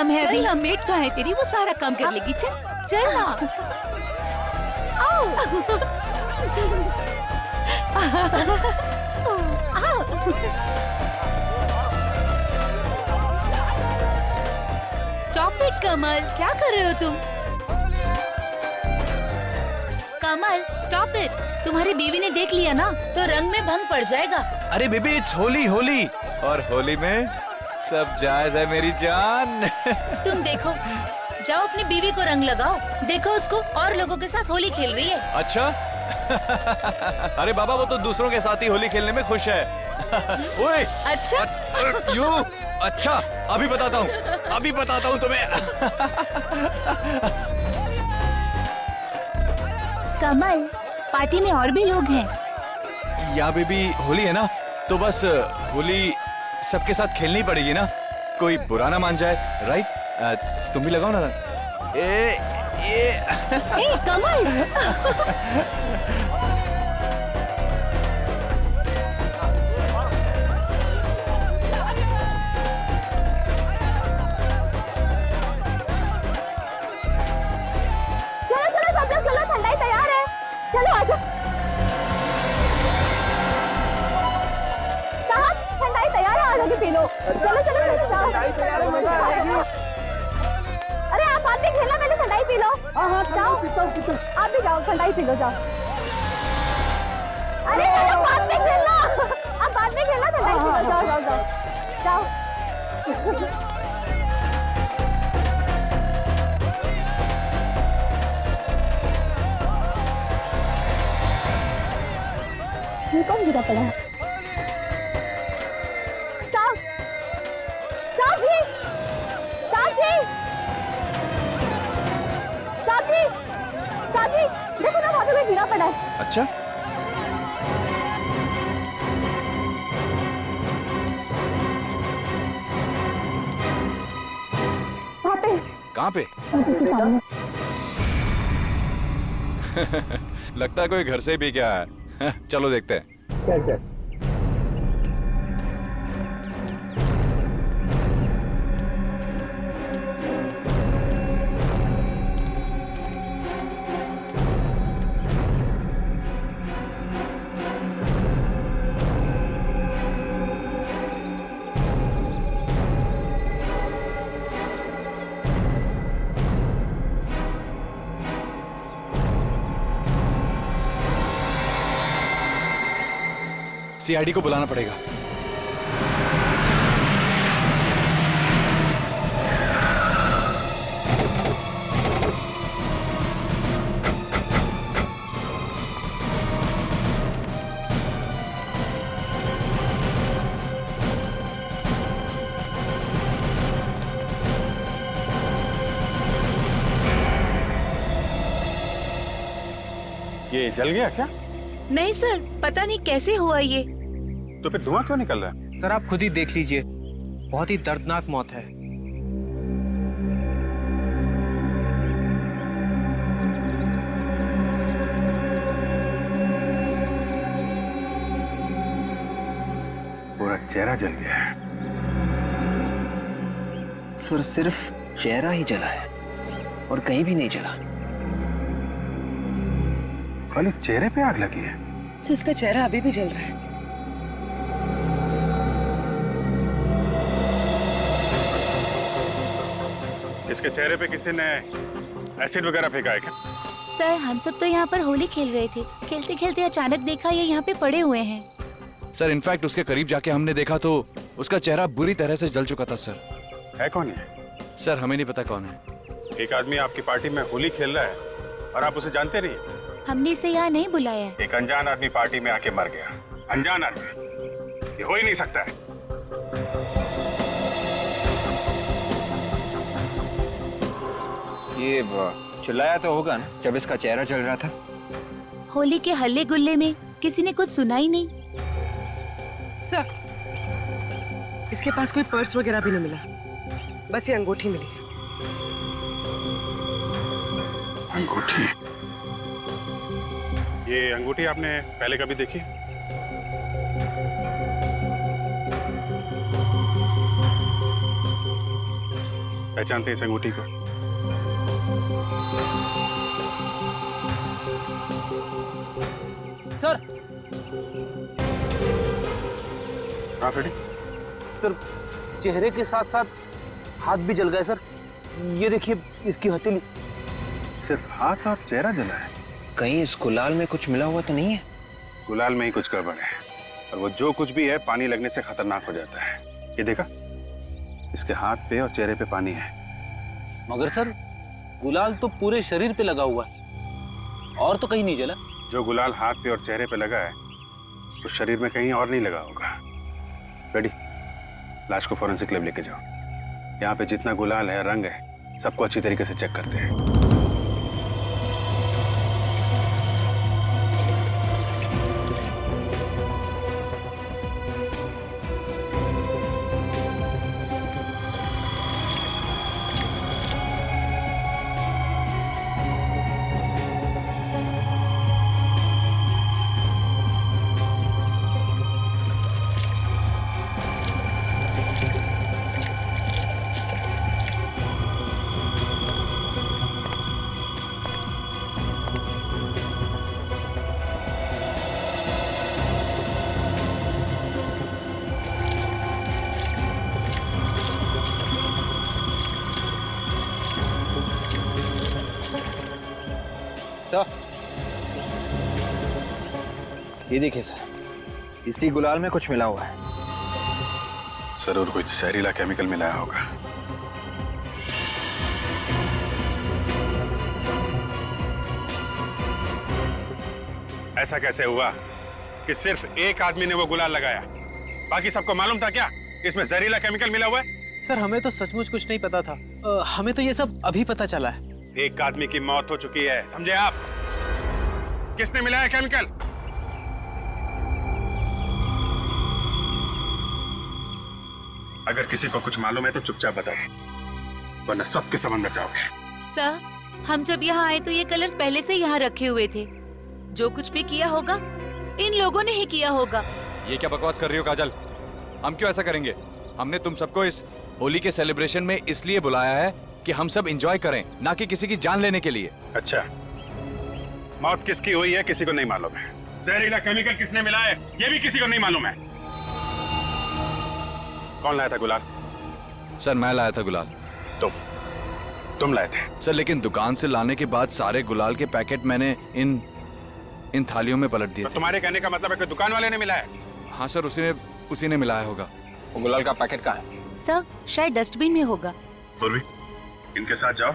काम है अभी। चल ना, मेट कहाँ है तेरी, वो सारा काम कर लेगी। चल चल ना। आओ। आओ। स्टॉप इट कमल, क्या कर रहे हो तुम? कमल स्टॉप इट, तुम्हारी बीवी ने देख लिया ना तो रंग में भंग पड़ जाएगा। अरे बेबी इट्स होली होली, और होली में सब जायज है मेरी जान। तुम देखो, जाओ अपनी बीवी को रंग लगाओ। देखो उसको और लोगों के साथ होली खेल रही है। अच्छा। अरे बाबा वो तो दूसरों के साथ ही होली खेलने में खुश है। ओए अच्छा यू, अच्छा अभी बताता हूँ तुम्हें। कमल, पार्टी में और भी लोग हैं। या बेबी होली है ना, तो बस होली सबके साथ खेलनी पड़ेगी ना, कोई बुरा ना मान जाए, राइट? तुम भी लगाओ ना। ए कमल। चलो चलो सब लोग चलो, ठंडाई तैयार है। चलो आजा। कहाँ? ठंडाई तैयार है, आजा के पी लो। चलो चलो चलो जाओ। अरे आप बाद में खेलना, पहले ठंडाई पी लो। हाँ जाओ, आप भी जाओ, ठंडाई पी लो, जाओ। अरे चलो बाद में खेलना, आप बाद में खेलना, ठंडाई पी लो, जाओ जाओ जाओ जाओ। ये कौन गिरा पड़ा है? साहब, साहब जी, साहब जी, साहब जी, साहब जी, देखो ना वहाँ पे कोई गिरा पड़ा है। अच्छा वहाँ पे। कहाँ पे? लगता है कोई घर से भी क्या है। चलो देखते हैं। सीआईडी को बुलाना पड़ेगा। ये जल गया क्या? नहीं सर, पता नहीं कैसे हुआ ये। तो फिर धुआं क्यों निकल रहा है? सर आप खुद ही देख लीजिए, बहुत ही दर्दनाक मौत है। पूरा चेहरा जल गया है। सर सिर्फ चेहरा ही जला है और कहीं भी नहीं जला। खाली चेहरे पे आग लगी है। सर इसका चेहरा अभी भी जल रहा है। इसके चेहरे पे किसी ने एसिड वगैरह फेंका है क्या? सर हम सब तो यहाँ पर होली खेल रहे थे, खेलते खेलते अचानक देखा ये यहाँ पे पड़े हुए हैं। सर इनफैक्ट उसके करीब जाके हमने देखा तो उसका चेहरा बुरी तरह से जल चुका था सर। है कौन ये? सर हमें नहीं पता कौन है। एक आदमी आपकी पार्टी में होली खेल रहा है और आप उसे जानते नहीं? हमने इसे यहाँ नहीं बुलाया है। एक अनजान आदमी पार्टी में आके मर गया। अनजान आदमी, ये हो ही नहीं सकता है। ये चिल्लाया तो होगा ना जब इसका चेहरा जल रहा था। होली के हल्ले गुल्ले में किसी ने कुछ सुना ही नहीं। सर इसके पास कोई पर्स वगैरह भी नहीं मिला, बस ये अंगूठी मिली। अंगूठी? ये अंगूठी आपने पहले कभी देखी? पहचानते हैं इस अंगूठी को? सर हाँ फ्रेडी, सर चेहरे के साथ साथ हाथ भी जल गए सर। ये देखिए इसकी हथेली। सिर्फ हाथ और चेहरा जला है? कहीं इस गुलाल में कुछ मिला हुआ तो नहीं है? गुलाल में ही कुछ गड़बड़ है, और वो जो कुछ भी है पानी लगने से खतरनाक हो जाता है। ये देखा, इसके हाथ पे और चेहरे पे पानी है। मगर सर गुलाल तो पूरे शरीर पे लगा हुआ है और तो कहीं नहीं जला। जो गुलाल हाथ पे और चेहरे पे लगा है तो शरीर में कहीं और नहीं लगा होगा। रेडी, लाश को फॉरेंसिक लैब लेके जाओ। यहाँ पे जितना गुलाल है, रंग है, सबको अच्छी तरीके से चेक करते हैं। ये देखिए सर, इसी गुलाल में कुछ मिला हुआ है। जरूर कुछ जहरीला केमिकल मिलाया होगा। ऐसा कैसे हुआ कि सिर्फ एक आदमी ने वो गुलाल लगाया? बाकी सबको मालूम था क्या इसमें जहरीला केमिकल मिला हुआ है? सर हमें तो सचमुच कुछ नहीं पता था। हमें तो ये सब अभी पता चला है। एक आदमी की मौत हो चुकी है, समझे आप? किसने मिलाया केमिकल? अगर किसी को कुछ मालूम है तो चुपचाप बताए, वरना सबके समंदर जाओगे। सर, हम जब यहाँ आए तो ये कलर्स पहले से यहाँ रखे हुए थे। जो कुछ भी किया होगा इन लोगों ने ही किया होगा। ये क्या बकवास कर रही हो काजल? हम क्यों ऐसा करेंगे? हमने तुम सबको इस होली के सेलिब्रेशन में इसलिए बुलाया है कि हम सब एंजॉय करें, ना कि किसी की जान लेने के लिए। अच्छा, मौत किसकी हुई है किसी को नहीं मालूम है। जहरीला केमिकल किसने मिलाया है ये भी किसी को नहीं मालूम है। कौन लाया था गुलाल? सर मैं लाया था गुलाल। तुम लाए थे? सर लेकिन दुकान से लाने के बाद सारे गुलाल के पैकेट मैंने इन थालियों में पलट दिए तो थे। तुम्हारे कहने का मतलब है कि दुकान वाले ने मिलाया? हाँ सर, उसी ने मिलाया होगा। वो गुलाल का पैकेट कहाँ है? सर शायद डस्टबिन में होगा। पूर्वी, इनके साथ जाओ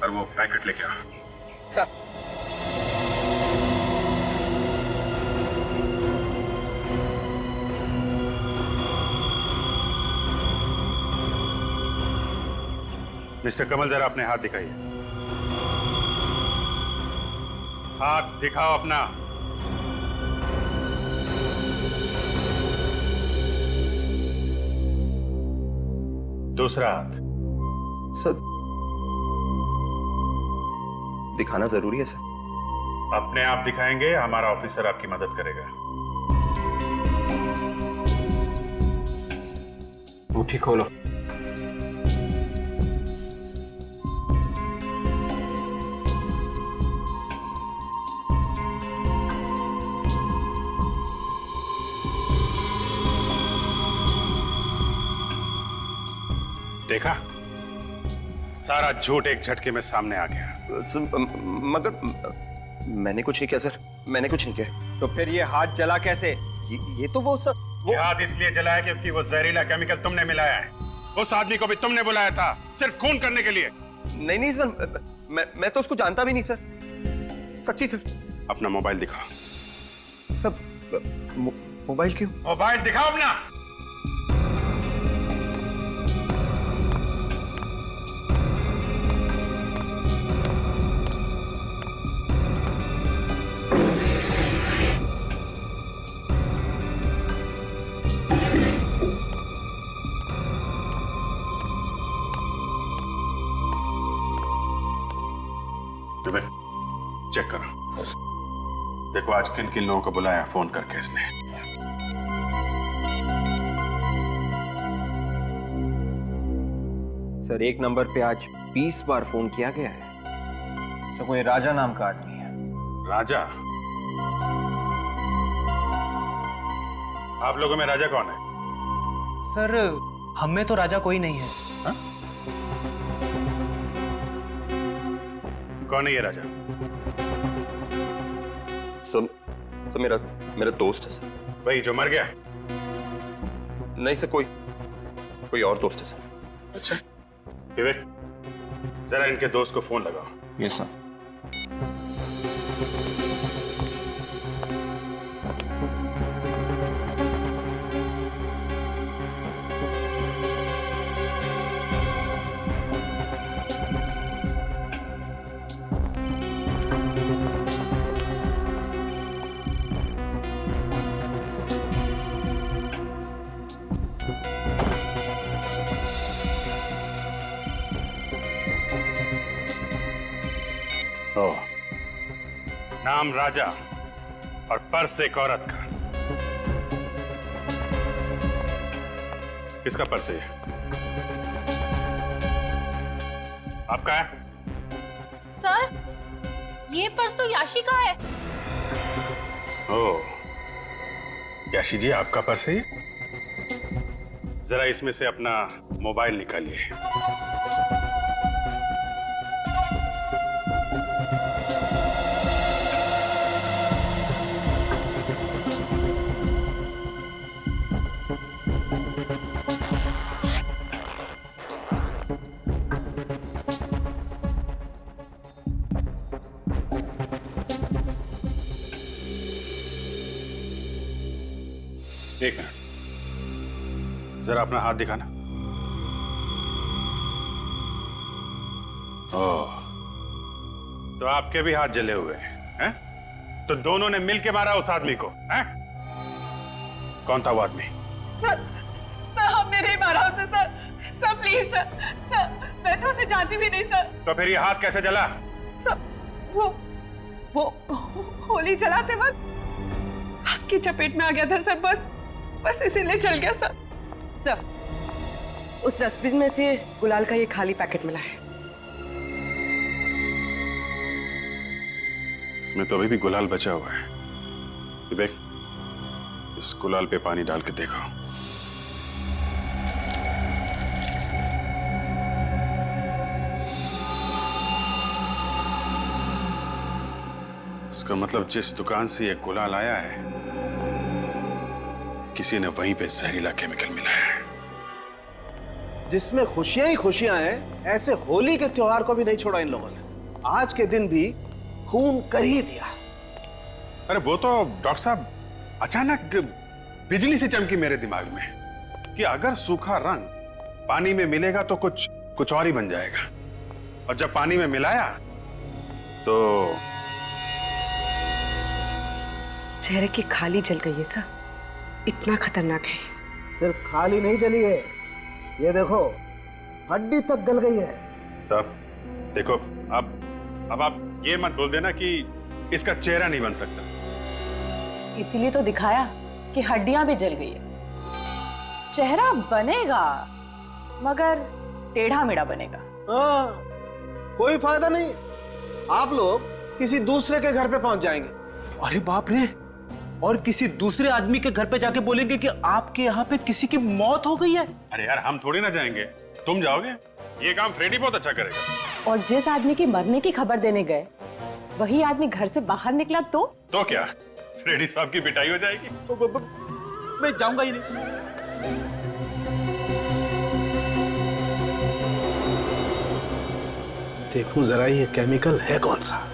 और वो पैकेट लेके आओ। सर मिस्टर कमल, जरा अपने हाथ दिखाइए। हाथ दिखाओ अपना। दूसरा हाथ। सर दिखाना जरूरी है सर? अपने आप दिखाएंगे, हमारा ऑफिसर आपकी मदद करेगा। मुट्ठी खोलो। देखा, सारा झूठ एक झटके में सामने आ गया। मगर मैंने कुछ नहीं किया सर, मैंने कुछ नहीं किया। तो फिर ये हाथ जला कैसे? ये तो वो सर ये हाथ इसलिए जलाया क्योंकि वो जहरीला केमिकल तुमने मिलाया है। उस आदमी को भी तुमने बुलाया था सिर्फ खून करने के लिए। नहीं सर, मैं तो उसको जानता भी नहीं सर, सच्ची सर। अपना मोबाइल दिखाओ। सर मोबाइल क्यों? मोबाइल दिखाओ अपना। चेक करो, देखो आज किन किन लोगों को बुलाया फोन करके इसने। सर एक नंबर पे आज 20 बार फोन किया गया है। तो कोई राजा नाम का आदमी है। राजा? आप लोगों में राजा कौन है? सर हम में तो राजा कोई नहीं है। कौन है ये राजा? सर मेरा दोस्त है सर। वही जो मर गया? नहीं सर, कोई और दोस्त है सर। अच्छा विवेक, जरा इनके दोस्त को फोन लगाओ। Yes sir. ओह, नाम राजा और पर्स एक औरत का। किसका पर्स है ये? आपका है? सर, ये पर्स तो याशी का है। ओह, याशी जी आपका पर्स है ये? जरा इसमें से अपना मोबाइल निकालिए। एक मिनट, जरा अपना हाथ दिखाना। ओह, तो आपके भी हाथ जले हुए हैं? तो दोनों ने मिलके मारा उस आदमी को, हैं? कौन था वो आदमी? सर हमने नहीं मारा उसे सर। सर प्लीज सर, मैं तो उसे जानती भी नहीं सर। तो फिर ये हाथ कैसे जला? सर वो होली जलाते वक्त आपकी चपेट में आ गया था सर। बस इसीलिए चल गया सर। सर उस डस्टबिन में से गुलाल का ये खाली पैकेट मिला है। इसमें तो अभी भी गुलाल बचा हुआ है। विवेक, इस गुलाल पे पानी डाल के देखो। इसका मतलब जिस दुकान से ये गुलाल आया है, किसी ने वहीं पे जहरीला केमिकल मिलाया है। जिसमें खुशियां ही खुशियां हैं, ऐसे होली के त्योहार को भी नहीं छोड़ा इन लोगों ने। आज के दिन भी खून कर ही दिया। अरे वो तो डॉक्टर साहब अचानक बिजली से चमकी मेरे दिमाग में कि अगर सूखा रंग पानी में मिलेगा तो कुछ और ही बन जाएगा, और जब पानी में मिलाया तो चेहरे की खाली जल गई है सर। इतना खतरनाक है। सिर्फ खाली नहीं जली है, ये देखो हड्डी तक गल गई है। साहब देखो, अब आप ये मत बोल देना कि इसका चेहरा नहीं बन सकता। इसीलिए तो दिखाया कि हड्डियां भी जल गई है। चेहरा बनेगा मगर टेढ़ा मेढ़ा बनेगा। हाँ, कोई फायदा नहीं। आप लोग किसी दूसरे के घर पे पहुंच जाएंगे। अरे बाप रे, और किसी दूसरे आदमी के घर पे जाके बोलेंगे कि आपके यहाँ पे किसी की मौत हो गई है। अरे यार, हम थोड़ी ना जाएंगे, तुम जाओगे। ये काम फ्रेडी बहुत अच्छा करेगा। और जिस आदमी की मरने की खबर देने गए वही आदमी घर से बाहर निकला तो क्या फ्रेडी साहब की पिटाई हो जाएगी? मैं जाऊंगा ही नहीं। देखूं जरा ये केमिकल है कौन सा।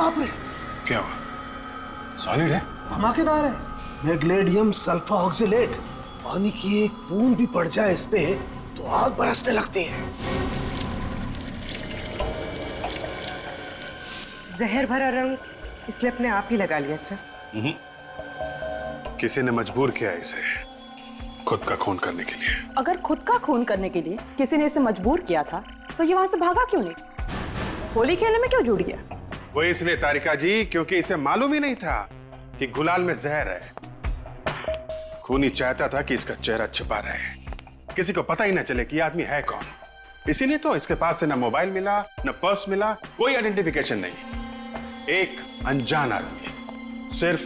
बाप रे, क्या हुआ? सॉलिड है? धमाकेदार है। मैग्नेडियम सल्फा ऑक्सीलेट। पानी की एक बूंद भी पड़ जाए इस पे तो आग बरसने लगती है। जहर भरा रंग इसने अपने आप ही लगा लिया सर। किसी ने मजबूर किया इसे खुद का खून करने के लिए। अगर खुद का खून करने के लिए किसी ने इसे मजबूर किया था तो ये वहां से भागा क्यों नहीं? होली खेलने में क्यों जुड़ गया? वो इसलिए तारिका जी क्योंकि इसे मालूम ही नहीं था कि गुलाल में जहर है। खूनी चाहता था कि इसका चेहरा छिपा रहे, किसी को पता ही ना चले कि ये आदमी है कौन। इसीलिए तो इसके पास से ना मोबाइल मिला, ना पर्स मिला, कोई आइडेंटिफिकेशन नहीं। एक अनजान आदमी, सिर्फ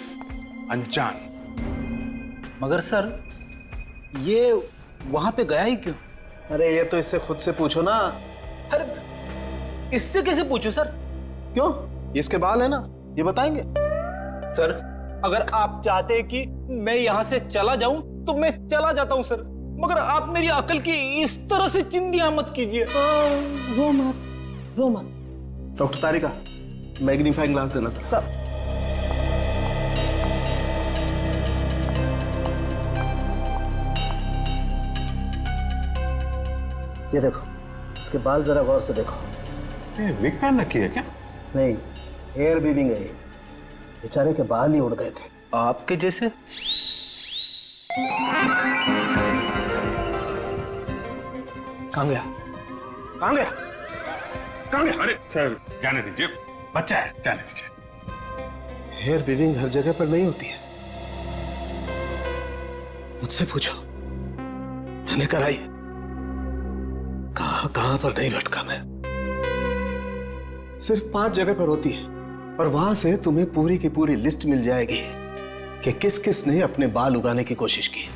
अनजान। मगर सर ये वहां पे गया ही क्यों? अरे ये तो इससे खुद से पूछो ना। अरे इससे कैसे पूछूं सर? क्यों? ये इसके बाल है ना, ये बताएंगे। सर अगर आप चाहते हैं कि मैं यहाँ से चला जाऊं तो मैं चला जाता हूं सर, मगर आप मेरी अकल की इस तरह से चिंदियां मत कीजिए। रो मत। डॉक्टर तारिका, मैग्नीफाइंग ग्लास देना सर। सब ये देखो, इसके बाल जरा गौर से देखो। विग पहन रखी है क्या? नहीं, हेयर वीविंग है ये। बेचारे के बाल ही उड़ गए थे। आपके जैसे? कहाँ गया? कहाँ गया? कहाँ गया? अरे सर जाने दीजिए, बच्चा है, जाने दीजिए। हेयर वीविंग हर जगह पर नहीं होती है। मुझसे पूछो, मैंने कराई है। कहां पर नहीं भटका मैं। सिर्फ 5 जगह पर होती है और वहां से तुम्हें पूरी की पूरी लिस्ट मिल जाएगी कि किस किस ने अपने बाल उगाने की कोशिश की।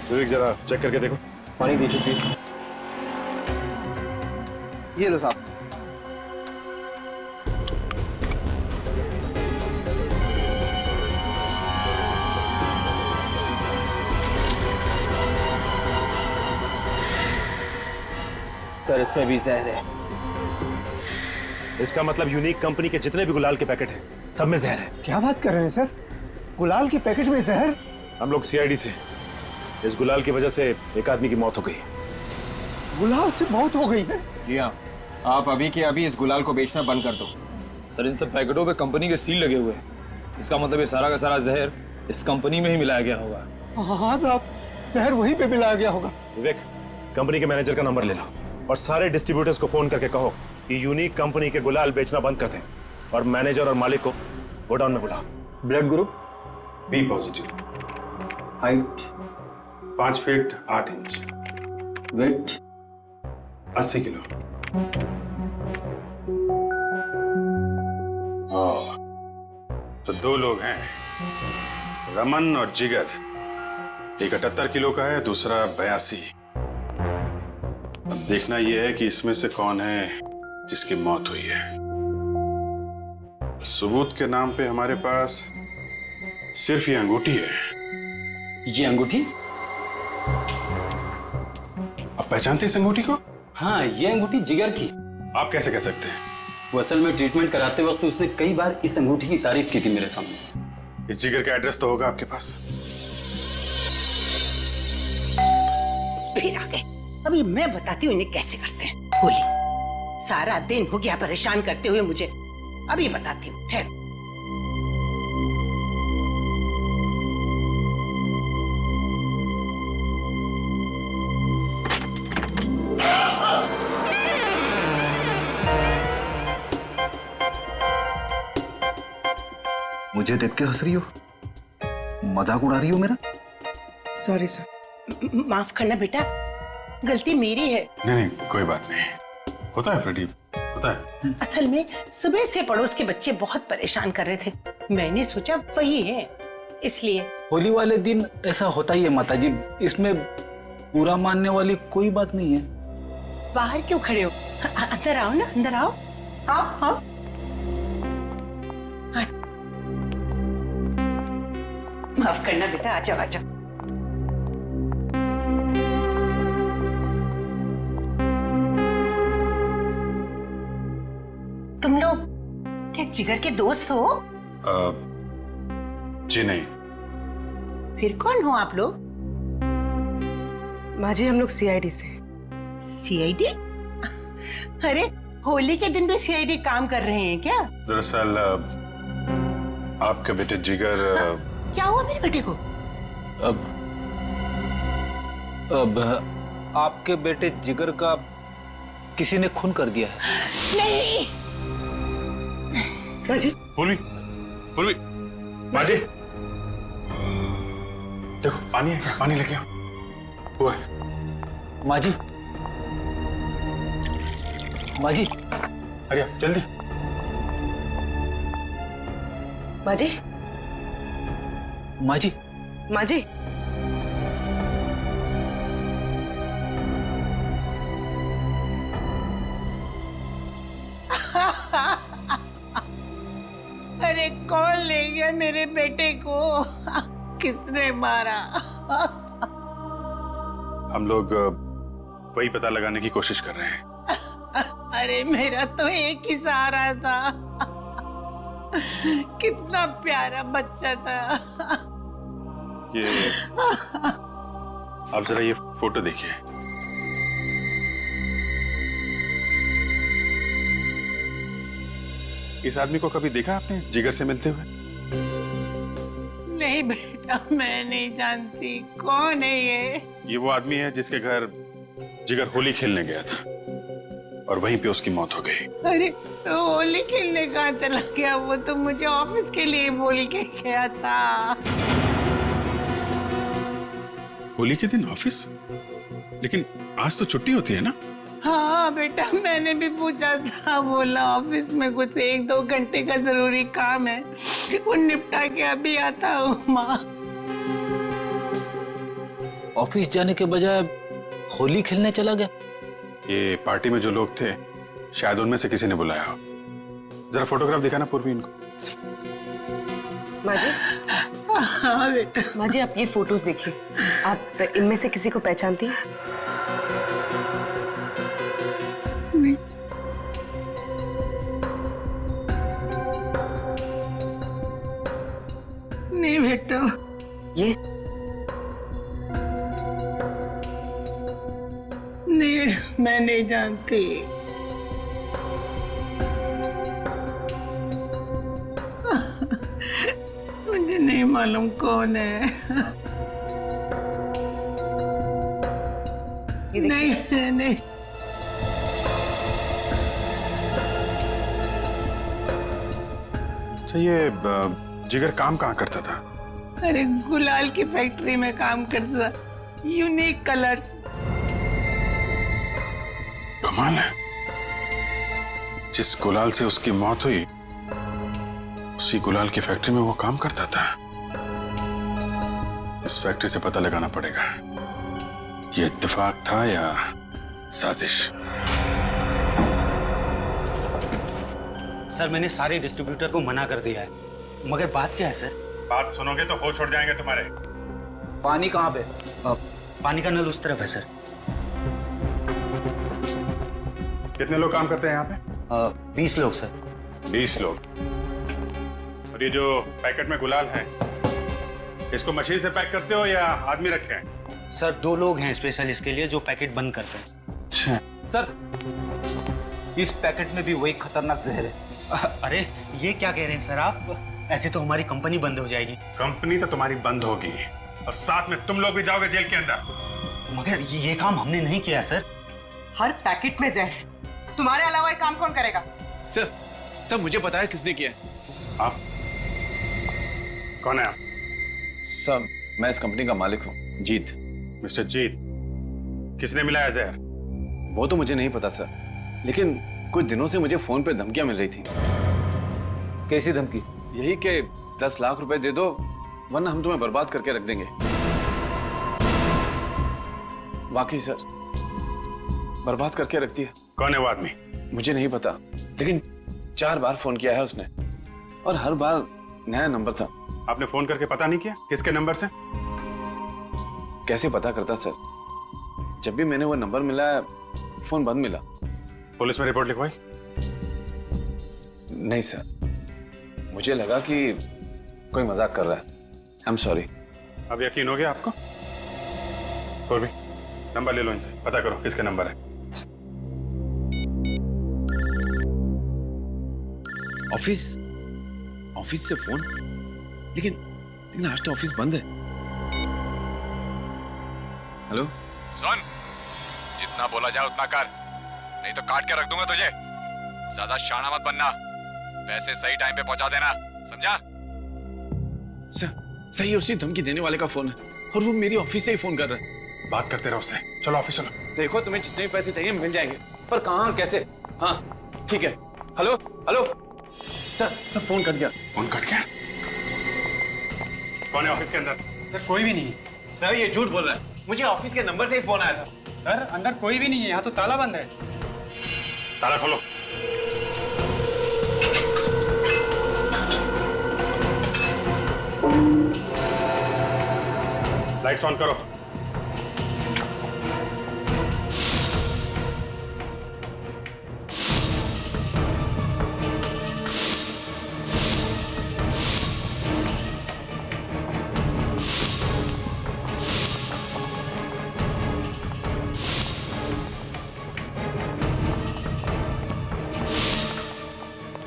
विवेक जरा चेक करके देखो। पानी दीजिए प्लीज। ये लो साहब। सर इसमें भी जहर है। इसका मतलब यूनिक कंपनी के जितने भी गुलाल के पैकेट हैं, सब में जहर है। क्या बात कर रहे हैं सर? गुलाल के पैकेट में जहर? हम लोग सीआईडी से इस गुलाल की वजह से एक आदमी की मौत हो गई। गुलाल से मौत हो गई है? जी हाँ, आप अभी के अभी इस गुलाल को बेचना बंद कर दो। सर इन सब पैकेटों पे कंपनी के सील लगे हुए हैं। इसका मतलब ये सारा का सारा जहर इस कंपनी में ही मिलाया गया होगा। हाँ साहब, जहर वहीं पे मिलाया गया होगा। विवेक, कंपनी के मैनेजर का नंबर ले लो और सारे डिस्ट्रीब्यूटर्स को फोन करके कहो कि यूनिक कंपनी के गुलाल बेचना बंद कर दें और मैनेजर और मालिक को गोडाउन में बुलाओ। Blood group B positive. Height 5 feet 8 inch. Weight 80 kilo. तो 2 लोग हैं, रमन और जिगर। एक 78 किलो का है, दूसरा 82। अब देखना यह है कि इसमें से कौन है जिसकी मौत हुई है। सबूत के नाम पे हमारे पास सिर्फ ये अंगूठी है। ये अंगूठी? आप पहचानते इस अंगूठी को? हाँ, ये अंगूठी जिगर की। आप कैसे कह सकते हैं? वो असल में ट्रीटमेंट कराते वक्त उसने कई बार इस अंगूठी की तारीफ की थी मेरे सामने। इस जिगर का एड्रेस तो होगा आपके पास। फिर आ गए। अभी मैं बताती हूँ इन्हें कैसे करते हैं। होली सारा दिन हो गया परेशान करते हुए मुझे। अभी बताती हूँ, ठहर। मुझे देख के हंस रही हो? मजाक उड़ा रही हो मेरा? Sorry sir. माफ करना बेटा, गलती मेरी है। नहीं, कोई बात नहीं, होता है प्रदीप, होता है। असल में सुबह से पड़ोस के बच्चे बहुत परेशान कर रहे थे। मैंने सोचा वही है, इसलिए। होली वाले दिन ऐसा होता ही है माताजी, इसमें बुरा मानने वाली कोई बात नहीं है। बाहर क्यों खड़े हो? अंदर आओ ना, अंदर आओ। आओ आओ। माफ करना बेटा, आ जाओ आ जाओ। क्या जिगर के दोस्त हो? जी नहीं। फिर कौन हो आप लोग? माँ जी हम लोग सीआईडी से। सीआईडी? अरे होली के दिन भी सीआईडी काम कर रहे हैं क्या? दरअसल आपके बेटे जिगर क्या हुआ मेरे बेटे को? अब आपके बेटे जिगर का किसी ने खून कर दिया है। नहीं। माँ जी पूर्वी, पूर्वी, माँ जी देखो पानी है क्या? पानी लेके आओ। हुआ है। माँ जी, माँ जी, अरे जल्दी। माँ जी, माँ जी, माँ जी। अरे कौन ले गया मेरे बेटे को? किसने मारा? हम लोग वही पता लगाने की कोशिश कर रहे हैं। अरे मेरा तो एक ही सहारा था। कितना प्यारा बच्चा था। ये आप जरा ये फोटो देखिए। इस आदमी को कभी देखा आपने जिगर से मिलते हुए? नहीं बेटा, मैं नहीं जानती। कौन है ये वो आदमी है जिसके घर जिगर होली खेलने गया था और वहीं पे उसकी मौत हो गई। अरे तो होली खेलने कहाँ चला गया? वो तो मुझे ऑफिस के लिए बोल के गया था। होली के दिन ऑफिस? लेकिन आज तो छुट्टी होती है ना? हाँ बेटा, मैंने भी पूछा था। बोला ऑफिस में कुछ 1-2 घंटे का जरूरी काम है, वो निपटा के अभी आता हूँ। माँ ऑफिस जाने के बजाय होली खेलने चला गया। ये पार्टी में जो लोग थे शायद उनमें से किसी ने बुलाया हो। जरा फोटोग्राफ दिखाना पूर्वी इनको। माँ जी, हाँ बेटा। माँ जी आप ये फोटोज देखिए। आप इनमें से किसी को पहचानती हैं? नहीं। नहीं बेटा। ये नहीं, मैं नहीं जानती। मुझे नहीं मालूम कौन है। नहीं नहीं। अच्छा ये जिगर काम कहाँ करता था? अरे गुलाल की फैक्ट्री में काम करता था। Unique colours. कमाल है, जिस गुलाल से उसकी मौत हुई उसी गुलाल की फैक्ट्री में वो काम करता था। इस फैक्ट्री से पता लगाना पड़ेगा ये इत्तेफाक था या साजिश। सर मैंने सारे डिस्ट्रीब्यूटर को मना कर दिया है, मगर बात क्या है सर? बात सुनोगे तो होश उड़ जाएंगे तुम्हारे। पानी कहाँ पे? पानी का नल उस तरफ है सर। कितने लोग काम करते हैं यहाँ पे? 20 लोग सर। 20 लोग। और ये जो पैकेट में गुलाल है इसको मशीन से पैक करते हो या आदमी रखे हैं? सर 2 लोग हैं स्पेशल इसके लिए जो पैकेट बंद करते हैं। अच्छा सर इस पैकेट में भी वही खतरनाक जहर है। अरे ये क्या कह रहे हैं सर आप? ऐसे तो हमारी कंपनी बंद हो जाएगी। कंपनी तो तुम्हारी बंद होगी और साथ में तुम लोग भी जाओगे जेल के अंदर। मगर ये काम हमने नहीं किया सर। हर पैकेट में जहर है, तुम्हारे अलावा ये काम कौन करेगा? सर मुझे पता है किसने किया। आप कौन है? आप? सर मैं इस कंपनी का मालिक हूँ, जीत। मिस्टर जीत, किसने मिलाया जहर? वो तो मुझे नहीं पता सर, लेकिन कुछ दिनों से मुझे फोन पे धमकियां मिल रही थी। कैसी धमकी? यही कि 10 लाख रुपए दे दो वरना हम तुम्हें बर्बाद करके रख देंगे। वाकई सर, बर्बाद करके रख दिया। कौन है वो आदमी? मुझे नहीं पता, लेकिन 4 बार फोन किया है उसने और हर बार नया नंबर था। आपने फोन करके पता नहीं किया किसके नंबर से? कैसे पता करता सर, जब भी मैंने वो नंबर मिला फोन बंद मिला। पुलिस में रिपोर्ट लिखवाई? नहीं सर, मुझे लगा कि कोई मजाक कर रहा है। I am sorry. अब यकीन हो गया आपको? और भी नंबर ले लो इनसे, पता करो किसका नंबर है। ऑफिस से फोन, लेकिन आज तो ऑफिस बंद है। हेलो, सुन, जितना बोला जाए उतना कर, नहीं तो काट के रख दूंगा तुझे। ज्यादा शाना मत बनना, पैसे सही टाइम पे पहुंचा देना, समझा? सही उसी धमकी देने वाले का फोन है और वो मेरी ऑफिस से ही फोन कर रहा है। बात करते रहो उससे। चलो ऑफिस चलो। देखो, तुम्हें जितने पैसे चाहिए मिल जाएंगे, पर कहाँ कैसे? हाँ ठीक है। Hello hello sir phone cut गया। फोन कट गया? कौन है ऑफिस के अंदर? सर कोई भी नहीं है। सर ये झूठ बोल रहा है, मुझे ऑफिस के नंबर से ही फोन आया था। सर अंदर कोई भी नहीं है, यहाँ तो ताला बंद है। ताला खोलो। लाइट्स ऑन करो।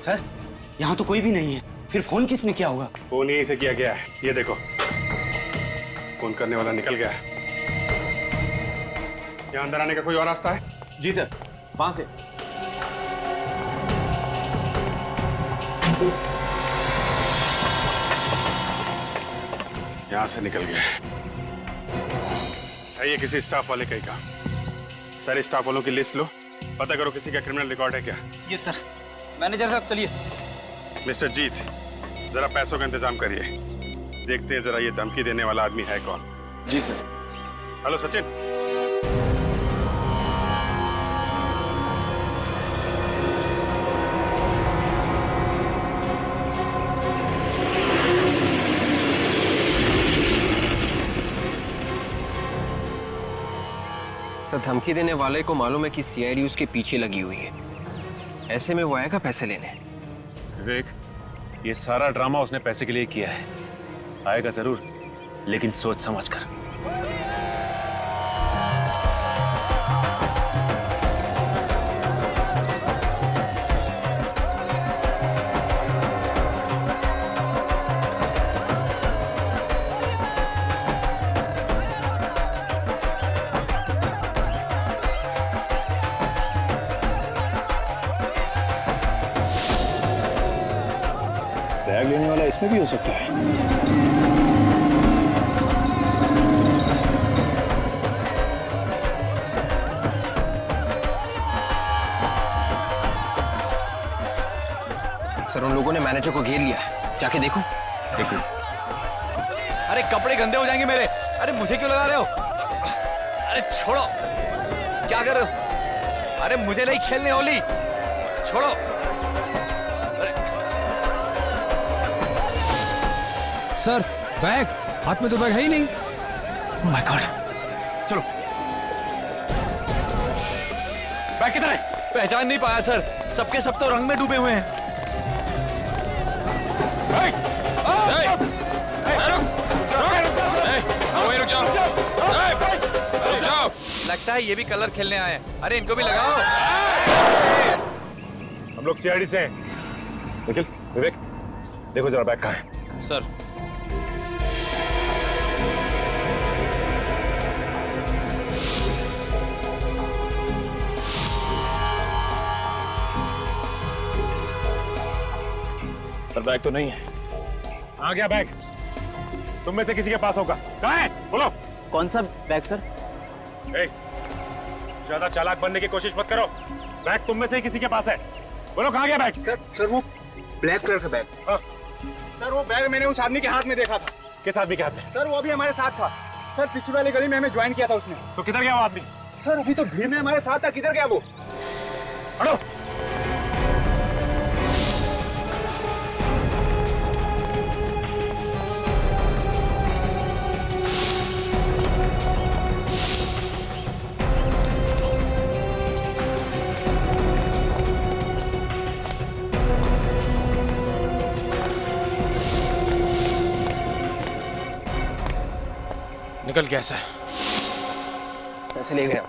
सर यहाँ तो कोई भी नहीं है, फिर फोन किसने किया होगा? फोन यहीं से किया गया है, ये देखो। फोन करने वाला निकल गया है। यहाँ अंदर आने का कोई और रास्ता है? जी सर, वहां से। यहां से निकल गया है। ये किसी स्टाफ वाले का ही काम। सारे स्टाफ वालों की लिस्ट लो, पता करो किसी का क्रिमिनल रिकॉर्ड है क्या। ये सर। मैनेजर साहब चलिए। मिस्टर जीत, जरा पैसों का इंतजाम करिए। देखते हैं जरा ये धमकी देने वाला आदमी है कौन। जी सर। हेलो सचिन। सर धमकी देने वाले को मालूम है कि सीआईडी उसके पीछे लगी हुई है, ऐसे में वो आएगा पैसे लेने। विवेक, ये सारा ड्रामा उसने पैसे के लिए किया है। आएगा जरूर, लेकिन सोच समझ कर। बैग लेने वाला इसमें भी हो सकता है। सर उन लोगों ने मैनेजर को घेर लिया है, जाके देखो। देखो। अरे कपड़े गंदे हो जाएंगे मेरे। अरे मुझे क्यों लगा रहे हो? अरे छोड़ो, क्या कर रहे हो? अरे मुझे नहीं खेलने होली, छोड़ो। सर बैग, हाथ में तो बैग है ही नहीं। Oh my God, चलो। बैग किधर है? पहचान नहीं पाया सर, सबके सब तो रंग में डूबे हुए हैं। लगता है ये भी कलर खेलने आए हैं। अरे इनको भी लगाओ। हम लोग सीआईडी से हैं। निखिल, विवेक, देखो जरा बैग कहाँ है। सर सर बैग तो नहीं है। आ गया बैग? तुम में से किसी के पास होगा। कहाँ है? बोलो। कौन सा बैग सर? ज्यादा चालाक बनने की कोशिश मत करो। बैग तुम में से ही किसी के पास है। बोलो कहाँ गया बैग? सर वो ब्लैक कलर का बैग। हाँ। सर वो बैग मैंने उस आदमी के हाथ में देखा था। किस आदमी के हाथ में? सर वो अभी हमारे साथ था। सर पिछली वाली गली में हमें ज्वाइन किया था उसने। तो किधर गया वो आदमी? सर अभी तो भीड़ में हमारे साथ था, किधर गया वो? हटो। निकल गया सर। पैसे ले गया,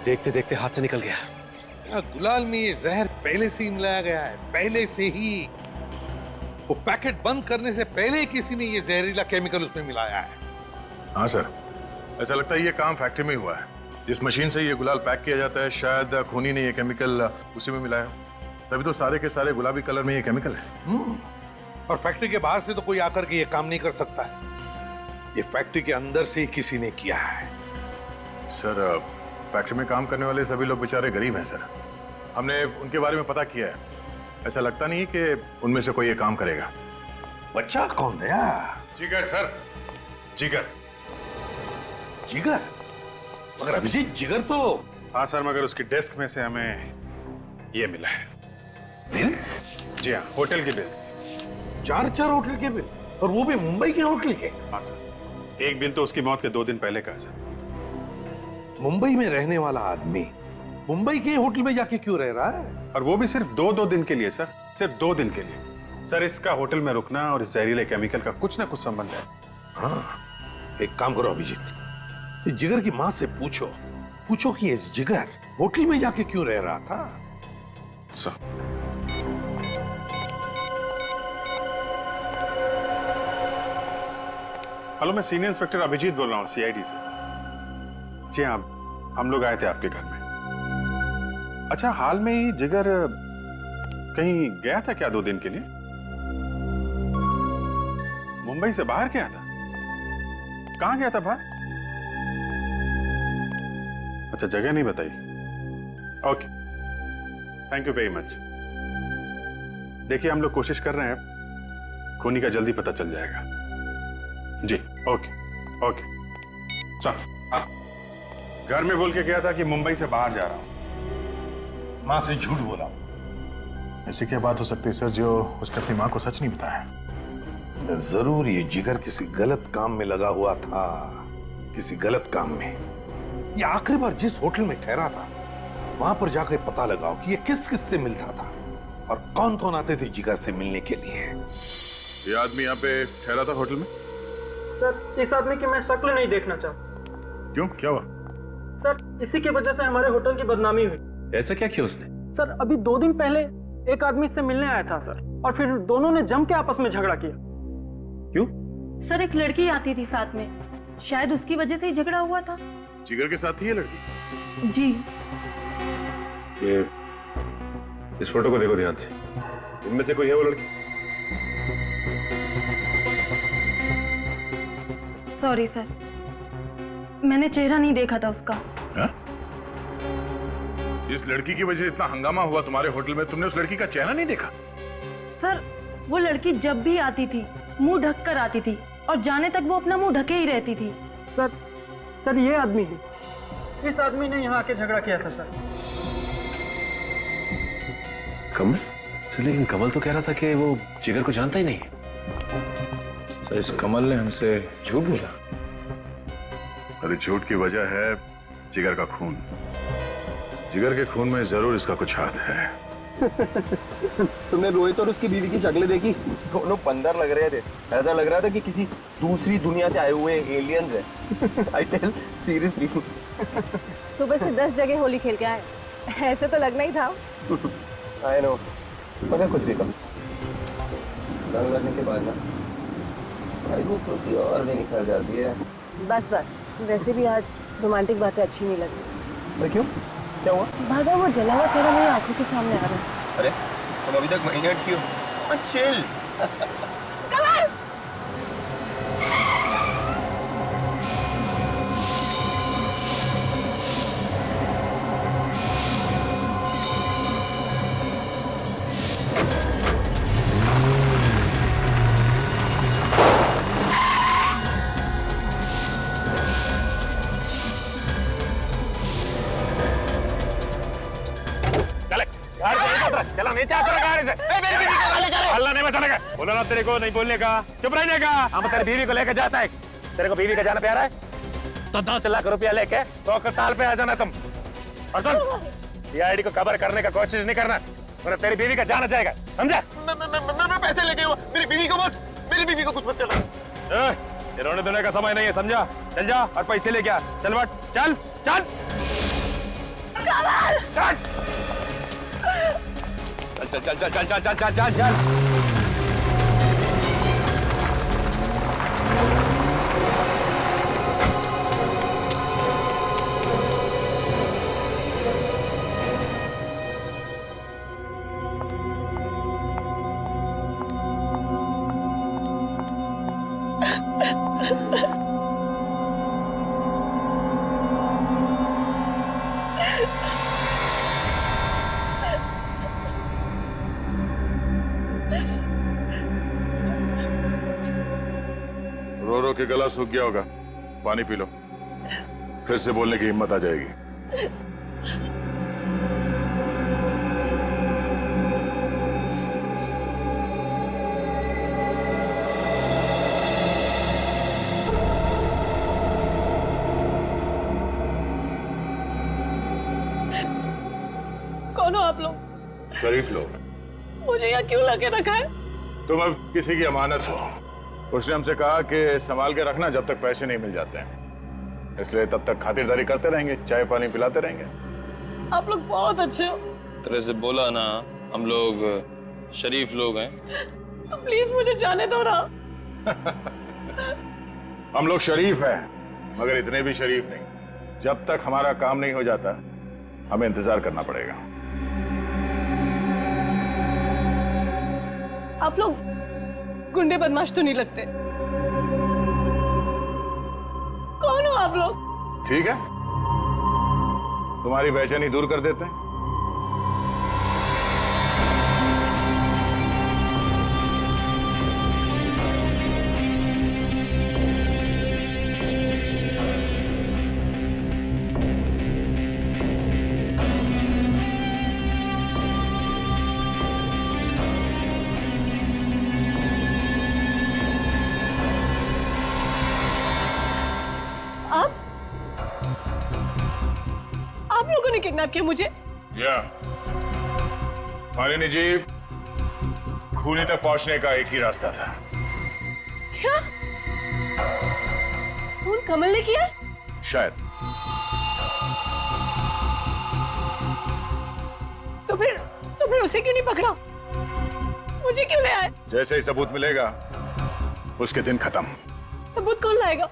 देखते देखते हाथ से निकल गया। गुलाल में ये जहर पहले से ही मिलाया गया है, पहले से ही। वो पैकेट बंद करने से पहले किसी ने ये जहरीला केमिकल उसमें मिलाया है। हाँ सर, ऐसा लगता है ये काम फैक्ट्री में हुआ है। जिस मशीन से ये गुलाल पैक किया जाता है, शायद खूनी ने ये केमिकल उसी में मिलाया, तभी तो सारे के सारे गुलाबी कलर में ये केमिकल है। और फैक्ट्री के बाहर से तो कोई आकर के ये काम नहीं कर सकता है। ये फैक्ट्री के अंदर से ही किसी ने किया है। सर, फैक्ट्री में काम करने वाले सभी लोग बेचारे गरीब हैं सर। हमने उनके बारे में पता किया है। ऐसा लगता नहीं कि उनमें से कोई ये काम करेगा। बच्चा कौन दया? जिगर सर, जिगर। जिगर? मगर अभिजीत, जिगर तो। हाँ सर, मगर उसकी डेस्क में से हमें ये मिला है। बिल्स? जी हाँ, होटल की बिल्स। 4 होटल के बिल, और वो भी मुंबई के होटल के। हाँ सर, एक बिल तो उसकी मौत के 2 दिन पहले का है सर। मुंबई में रहने वाला आदमी मुंबई के होटल में जाके क्यों रह रहा है? और वो भी सिर्फ 2 दिन के लिए सर, सिर्फ 2 दिन के लिए। सर, इसका होटल में रुकना और इस जहरीले केमिकल का कुछ ना कुछ संबंध है। हाँ, एक काम करो अभिजीत, इस जिगर की माँ से पूछो कि ये जिगर होटल में जाके क्यों रह रहा था। सर, हेलो, मैं सीनियर इंस्पेक्टर अभिजीत बोल रहा हूँ, सीआईडी से। जी हाँ, हम लोग आए थे आपके घर में। अच्छा, हाल में ही जिगर कहीं गया था क्या 2 दिन के लिए? मुंबई से बाहर गया था? कहां गया था बाहर? अच्छा, जगह नहीं बताई। Okay, thank you very much. देखिए, हम लोग कोशिश कर रहे हैं, खूनी का जल्दी पता चल जाएगा। जी, ओके ओके। चल, घर में बोल के गया था कि मुंबई से बाहर जा रहा हूं। माँ से झूठ बोला। ऐसी क्या बात हो सकती है सर जो उसने अपनी माँ को सच नहीं बताया? जरूर ये जिगर किसी गलत काम में लगा हुआ था, किसी गलत काम में। ये आखिरी बार जिस होटल में ठहरा था, वहां पर जाकर पता लगाओ कि ये किस किस से मिलता था और कौन कौन आते थे जिगर से मिलने के लिए। ये आदमी यहाँ पे ठहरा था होटल में? सर, इस आदमी की मैं शक्ल नहीं देखना चाहता। क्यों, क्या हुआ? सर, इसी की वजह से हमारे होटल की बदनामी हुई। ऐसा क्या किया उसने? सर, अभी 2 दिन पहले एक आदमी इससे मिलने आया था सर, और फिर दोनों ने जम के आपस में झगड़ा किया। क्यों? सर, एक लड़की आती थी साथ में, शायद उसकी वजह से ही झगड़ा हुआ था। जिगर के साथ ही है लड़की? जी। ये इस फोटो को देखो ध्यान से, इनमें से कोई है वो लड़की? सॉरी सर, मैंने चेहरा नहीं देखा था उसका। हा? इस लड़की की वजह से इतना हंगामा हुआ तुम्हारे होटल में, तुमने उस लड़की का चेहरा नहीं देखा? सर, वो लड़की जब भी आती थी मुंह ढक कर आती थी, और जाने तक वो अपना मुंह ढके ही रहती थी। सर, ये आदमी है, इस आदमी ने यहाँ आके झगड़ा किया था सर। कमल? सर, लेकिन कमल तो कह रहा था कि वो जिगर को जानता ही नहीं है। सर, इस कमल ने हमसे झूठ बोला। अरे, झूठ की वजह है जिगर का खून। जिगर के खून में जरूर इसका कुछ हाथ है। तुमने रोहित और उसकी बीवी की शक्लें देखी? दोनों बंदर लग रहे थे, ऐसा लग रहा था कि किसी दूसरी दुनिया से आए हुए एलियंस हैं। I tell seriously. सुबह से 10 जगह होली खेल के आए, ऐसे तो लगना ही था। आई नो, मगर कुछ देखा रंग लगने के बाद ना भाई वो छोटी और भी निकल जाती है। बस बस, वैसे भी आज रोमांटिक बातें अच्छी नहीं लगी। क्यों, क्या हुआ? भागा वो जला हुआ चेहरा मेरी आंखों के सामने आ रहा है। अरे, तुम अभी तक महीने क्यों? चिल। चला नहीं चाहता गाड़ी से। अल्लाह नहीं बताने का, बोला ना तेरे को नहीं बोलने का, चुप रहने का। हम तेरी बीवी को लेकर जाता है, तेरे को बीवी का जाना प्यारा है तो 10 लाख रुपया लेके तो अस्पताल पे आ जाना तुम। और सुन, सीआईडी को कवर करने का कोशिश नहीं करना, वरना तेरी बीवी का जाना जाएगा, समझा? मैं पैसे लेके हुआ, मेरी बीवी को मत, मेरी बीवी को कुछ मत करना। ये रोने धोने का समय नहीं है, समझा? चल जा और पैसे लेके आ। चल बट, चल चल कमल! चल चल चल चल चल चल चल चल चल चल। रो रो के गला सूख गया होगा, पानी पी लो, फिर से बोलने की हिम्मत आ जाएगी। कौन हो आप लोग? शरीफ लोग। मुझे यहाँ क्यों लगे रखा है? तुम अब किसी की अमानत हो। उसने हमसे कहा कि संभाल के रखना जब तक पैसे नहीं मिल जाते हैं, इसलिए तब तक खातिरदारी करते रहेंगे, चाय पानी पिलाते रहेंगे। आप लोग बहुत अच्छे हो। तेरे से बोला ना, हम लोग शरीफ लोग हैं। तो प्लीज मुझे जाने दो ना। हम लोग शरीफ हैं, मगर इतने भी शरीफ नहीं। जब तक हमारा काम नहीं हो जाता हमें इंतजार करना पड़ेगा। आप लोग गुंडे बदमाश तो नहीं लगते। कौन हो आप लोग? ठीक है, तुम्हारी बेचैनी दूर कर देते हैं। आप लोगों ने किडनैप किया मुझे? या मालिनी जी, खूनी तक पहुंचने का एक ही रास्ता था। क्या? खून कमल ने किया? शायद। तो फिर उसे क्यों नहीं पकड़ा? मुझे क्यों ले आए? जैसे ही सबूत मिलेगा उसके दिन खत्म। सबूत कौन लाएगा?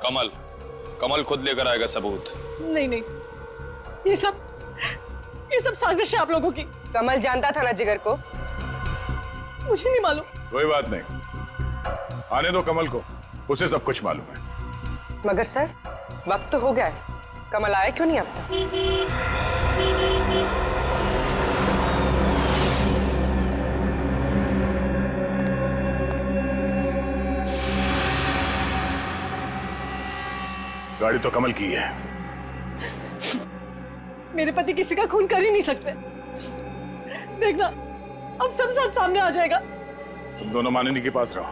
कमल, कमल खुद लेकर आएगा सबूत। नहीं नहीं, ये सब साजिश है आप लोगों की। कमल जानता था ना जिगर को? मुझे नहीं मालूम। कोई बात नहीं, आने दो कमल को, उसे सब कुछ मालूम है। मगर सर, वक्त तो हो गया है, कमल आया क्यों नहीं अब तक? गाड़ी तो कमल की है। मेरे पति किसी का खून कर ही नहीं सकते। देखना, अब सब साथ सामने आ जाएगा। तुम दोनों मानिनी के पास रहो,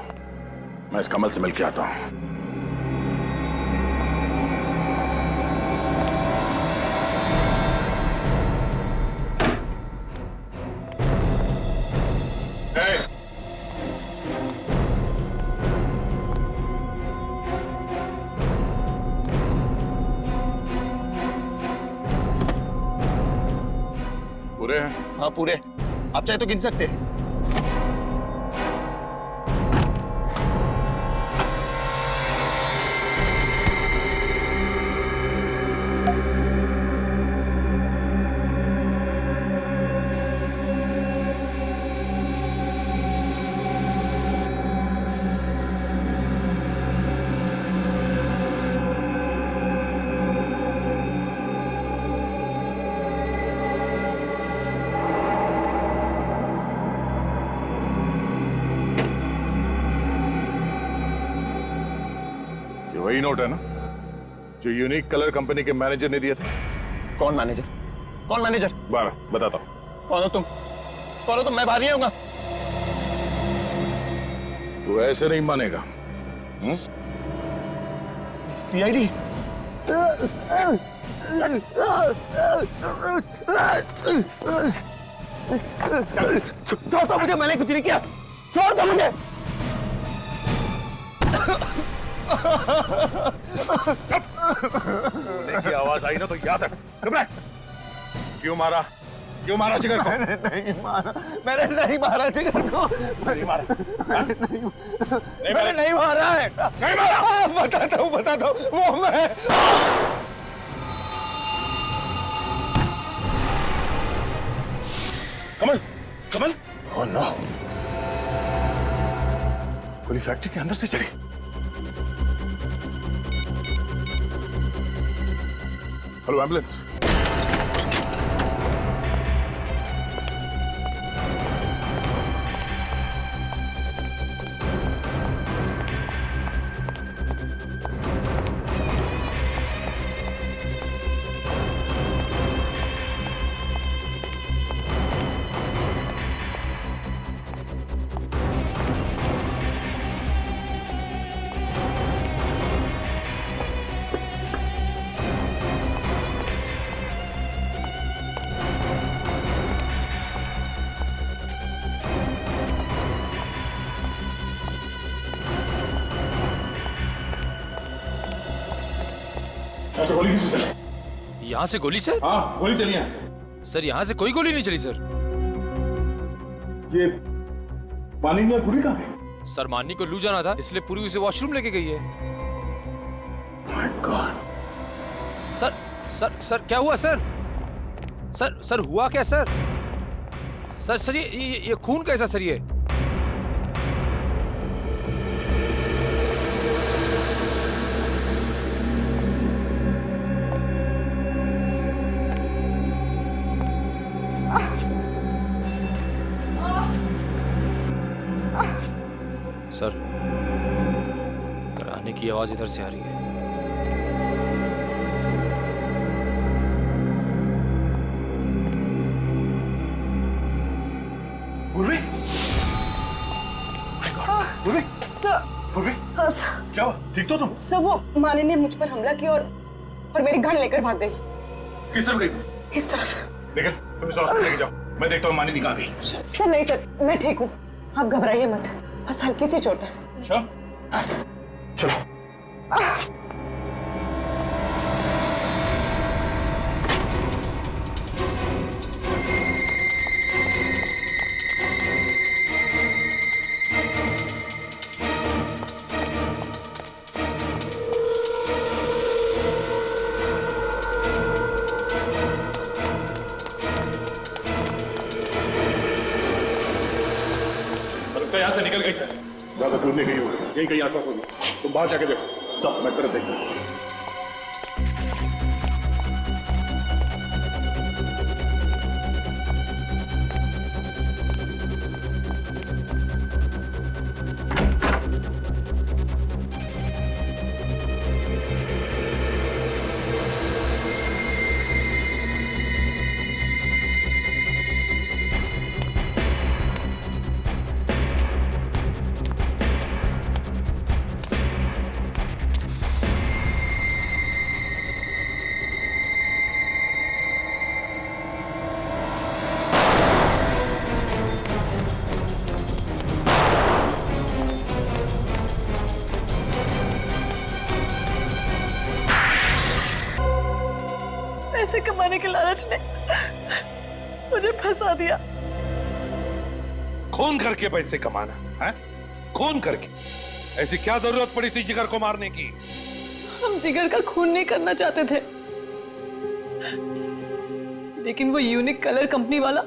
मैं इस कमल से मिल के आता हूं। पूरे हैं? हाँ पूरे, आप चाहे तो गिन सकते हैं। वही नोट है ना जो यूनिक कलर कंपनी के मैनेजर ने दिया था? कौन मैनेजर? कौन मैनेजर? 12 बताता हूं। कौन हो तुम? कौन हो तुम? मैं बाहर ही आऊंगा। तू ऐसे नहीं मानेगा। सीआईडी? छोड़ दो मुझे, मैंने कुछ नहीं किया। छोड़ दो मुझे। रोने की आवाज आई ना तो याद रख। चुप रह। क्यों मारा जिगर को? नहीं मारा, मैंने नहीं मारा जिगर को। नहीं मारा? मैंने नहीं मारा है। नहीं मारा? बताता हूँ वो मैं। कमल ओह नो, पूरी फैक्ट्री के अंदर से चली। Hello ambulance. गोली किससे चली? यहाँ से गोली सर? हाँ, गोली चली यहाँ से। सर यहाँ से कोई गोली नहीं चली सर। ये मानिनी और पूरी कहाँ गई? सर मानी को लू जाना था, इसलिए पूरी उसे वॉशरूम लेके गई है। My God. सर क्या हुआ सर? सर हुआ क्या सर? सर ये खून कैसा सर ये? सर कराने की आवाज इधर से आ रही है। पूर्वी? पूर्वी? सर। पूर्वी? हाँ सर। क्या हुआ? ठीक तो तुम? सर वो माने ने मुझ पर हमला किया और मेरी गन लेकर भाग गई। किस तरफ गई? इस तरफ। लेकिन तुम इसे हॉस्पिटल लेके जाओ, मैं देखता हूँ मानिनी कहाँ गई। सर नहीं सर, मैं ठीक हूँ, आप घबराइए मत, बस हल्की सी चोट है। अच्छा? हाँ सर। चलो। यहाँ से निकल गई सर। ज्यादा दूर नहीं गई होगी, यही कहीं आसपास होगी। तुम बाहर जाके देखो। सब मैं तरफ देखता हूँ। पैसे कमाने के लालच ने मुझे फंसा दिया। खून करके पैसे कमाना है? खून करके? ऐसी क्या जरूरत पड़ी थी जिगर को मारने की? हम जिगर का खून नहीं करना चाहते थे, लेकिन वो यूनिक कलर कंपनी वाला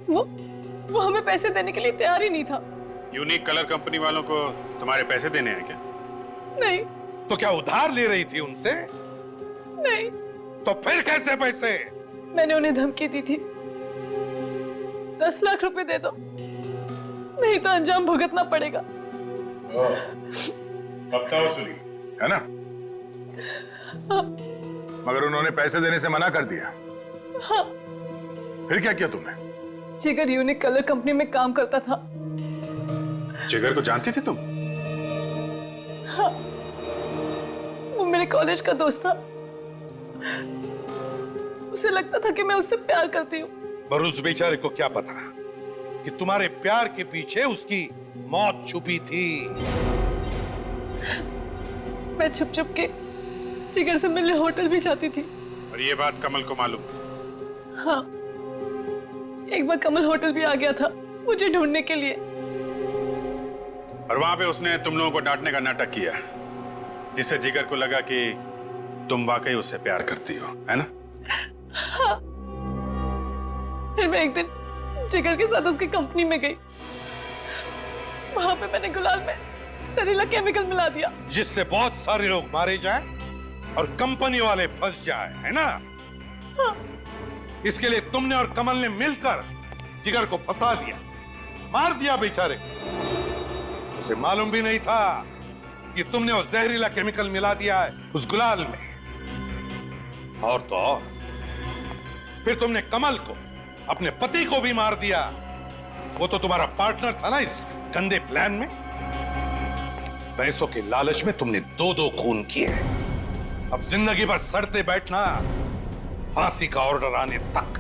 वो हमें पैसे देने के लिए तैयार ही नहीं था। यूनिक कलर कंपनी वालों को तुम्हारे पैसे देने हैं क्या? नहीं। तो क्या उधार ले रही थी उनसे? नहीं। तो फिर कैसे पैसे? मैंने उन्हें धमकी दी थी, 10 लाख रुपए दे दो, नहीं तो अंजाम भुगतना पड़ेगा। हफ्ता वसूली है ना? हाँ। मगर उन्होंने पैसे देने से मना कर दिया। हाँ। फिर क्या किया तुमने? जिगर यूनिक कलर कंपनी में काम करता था। जिगर को जानती थी तुम? हाँ, वो मेरे कॉलेज का दोस्त था। उसे लगता था कि मैं उससे प्यार करती हूँ। पर उस बेचारे को क्या पता कि तुम्हारे प्यार के पीछे उसकी मौत छुपी थी। मैं छुप छुप के जिगर से मिलने होटल भी जाती थी। और ये बात कमल को मालूम? हाँ, एक बार कमल होटल भी आ गया था मुझे ढूंढने के लिए। और वहां पे उसने तुम लोगों को डांटने का नाटक किया, जिससे जिगर को लगा कि तुम वाकई उससे प्यार करती हो, है ना? हाँ। फिर मैं एक दिन जिगर के साथ उसकी कंपनी में गई। वहां पे मैंने गुलाल में जहरीला केमिकल मिला दिया, जिससे बहुत सारे लोग मारे जाएं और कंपनी वाले फंस जाए, है ना? हाँ। इसके लिए तुमने और कमल ने मिलकर जिगर को फंसा दिया, मार दिया बेचारे। उसे मालूम भी नहीं था कि तुमने वो जहरीला केमिकल मिला दिया है उस गुलाल में। और तो और फिर तुमने कमल को, अपने पति को भी मार दिया। वो तो तुम्हारा पार्टनर था ना इस गंदे प्लान में। पैसों के लालच में तुमने दो खून किए। अब जिंदगी भर सड़ते बैठना, फांसी का ऑर्डर आने तक।